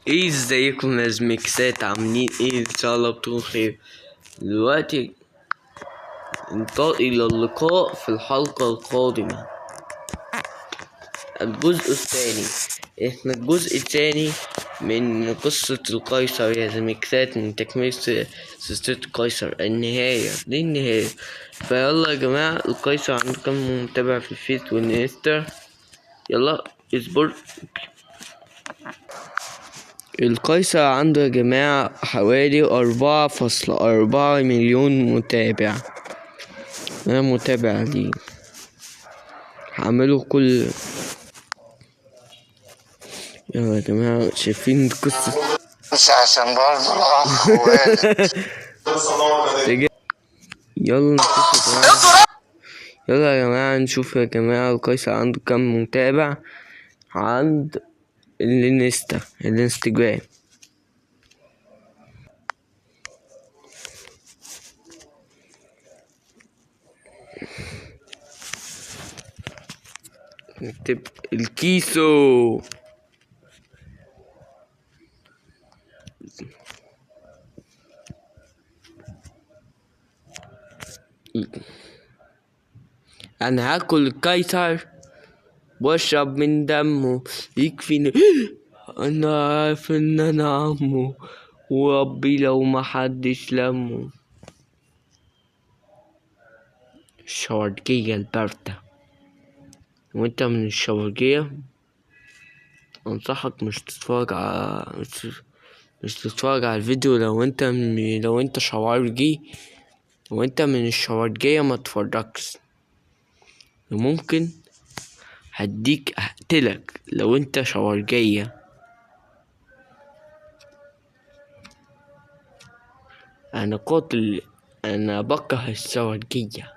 ايه ازيكم يا زميكسات، عاملين ايه؟ ان شاء الله بتكونوا خير. دلوقتي الى اللقاء في الحلقة القادمة، الجزء الثاني. احنا الجزء الثاني من قصة القيصر يا زميكسات، من تكملة سلسلة القيصر. النهاية دي النهاية. فيلا يا جماعة، القيصر عنده كم متابع في الفيس والانستا؟ يلا اصبر. القيصر عنده يا جماعة حوالي 4.4 مليون متابع. أنا متابع ليه، هعمله كل. يلا يا جماعة، شايفين القصة؟ مش عشان برضه الأخ والد. يلا نشوف يا جماعة. يلا يا جماعة نشوف يا جماعة، القيصر عنده كم متابع عند الانستجرام. نكتب الكيسو. انا هاكل القيصر واشرب من دمه، يكفيني. انا عارف ان انا عمه، وربي لو محدش لمه. الشورجية الباردة. وانت من الشورجية، انصحك مش تتفرج على الفيديو. لو انت شوارجي، وانت من الشوارجية ما تفرجش. ممكن هقتلك لو انت شوارجية. انا قاتل، انا بكره الشوارجية.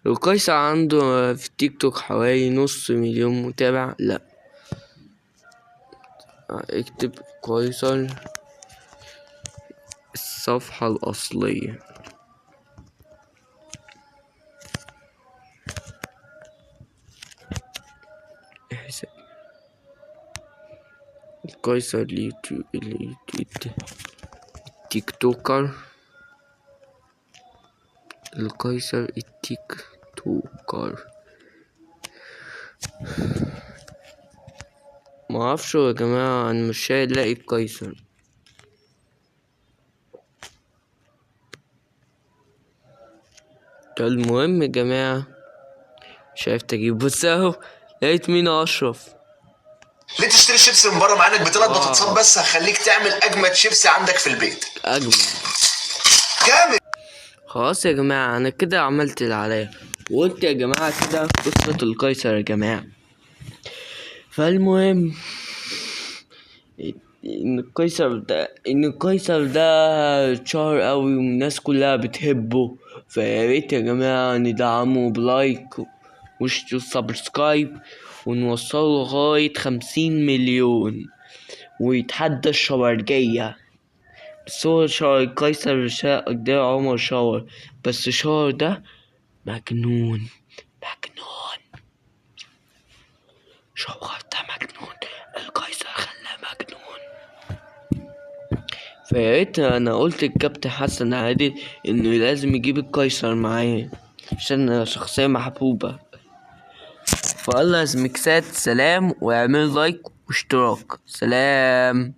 القيصر عنده في تيك توك حوالي 500,000 متابع. لا، اكتب قيصر الصفحة الأصلية. القيصر اليوتيوب التيك توكر. القيصر التيك توكر. معرفش يا جماعة، انا مش لاقي القيصر. المهم يا جماعة، شايف تجيب؟ بص اهو، لقيت مين؟ اشرف. ليه تشتري شيبسي من بره مع انك بتلات بطاطسات بس هخليك تعمل اجمد شيبسي عندك في البيت؟ اجمل جامد. خلاص يا جماعة، انا كده عملت اللي عليا، وقلت يا جماعة كده قصة القيصر يا جماعة. فالمهم ان القيصر ده اتشهر قوي والناس كلها بتحبه. فياريت يا جماعة ندعمه بلايك وسبسكرايب، ونوصله لغاية 50 مليون، ويتحدى الشوارجية. بس هو القيصر ده عمر شاور، بس شاور ده مجنون. شاور ده مجنون، القيصر خلاه مجنون. فياريت انا قلت الكابتن حسن عادل انه لازم يجيب القيصر معاه عشان شخصية محبوبة. فالله يا زميكسات، سلام، واعملوا لايك واشتراك. سلام.